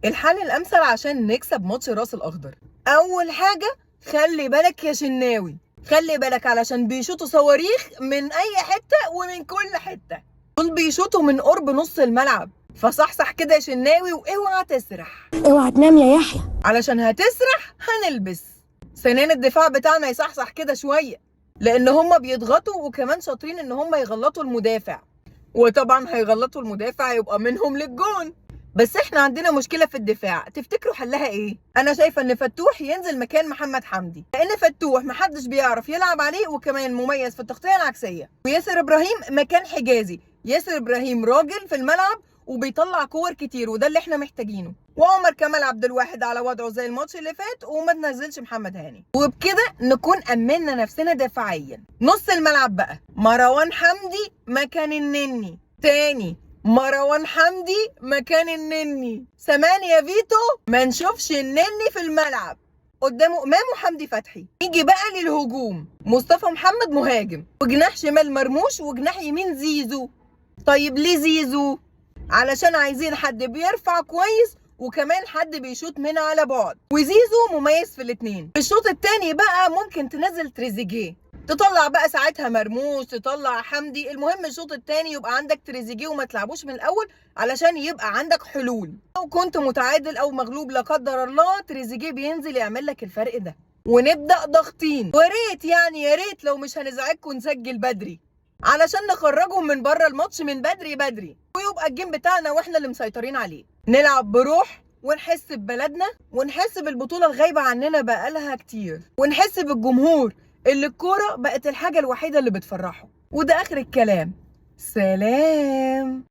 الحل الامثل عشان نكسب ماتش راس الاخضر. اول حاجه خلي بالك يا شناوي، خلي بالك علشان بيشوطوا صواريخ من اي حته ومن كل حته. دول بيشوطوا من قرب نص الملعب، فصحصح كده يا شناوي واوعى تسرح. اوعى تنام يا يحيى، علشان هتسرح هنلبس. سنان الدفاع بتاعنا يصحصح كده شويه، لان هم بيضغطوا وكمان شاطرين ان هم يغلطوا المدافع، وطبعا هيغلطوا المدافع يبقى منهم للجون. بس احنا عندنا مشكله في الدفاع، تفتكروا حلها ايه؟ انا شايفه ان فتوح ينزل مكان محمد حمدي، لان فتوح محدش بيعرف يلعب عليه وكمان مميز في التغطيه العكسيه. وياسر ابراهيم مكان حجازي، ياسر ابراهيم راجل في الملعب وبيطلع كور كتير وده اللي احنا محتاجينه. وعمر كمال عبد الواحد على وضعه زي الماتش اللي فات، وما تنزلش محمد هاني، وبكده نكون امنا نفسنا دفاعيا. نص الملعب بقى مروان حمدي مكان النني، تاني مروان حمدي مكان النني. سمان يا فيتو ما نشوفش النني في الملعب، قدامه امام وحمدي فتحي. نيجي بقى للهجوم، مصطفى محمد مهاجم، وجناح شمال مرموش، وجناح يمين زيزو. طيب ليه زيزو؟ علشان عايزين حد بيرفع كويس وكمان حد بيشوط من على بعد، وزيزو مميز في الاتنين. في الشوط التاني بقى ممكن تنزل تريزيجيه، تطلع بقى ساعتها مرموش، تطلع حمدي. المهم الشوط التاني يبقى عندك تريزيجيه وما تلعبوش من الاول علشان يبقى عندك حلول. لو كنت متعادل او مغلوب لا قدر الله، تريزيجيه بينزل يعمل لك الفرق ده، ونبدا ضاغطين. وريت يعني يا ريت لو مش هنزعجكم نسجل بدري علشان نخرجهم من بره الماتش من بدري بدري، ويبقى الجيم بتاعنا واحنا اللي مسيطرين عليه. نلعب بروح ونحس ببلدنا، ونحس بالبطولة الغايبة عننا بقالها كتير، ونحس بالجمهور اللي الكورة بقت الحاجة الوحيدة اللي بتفرحه. وده آخر الكلام، سلام.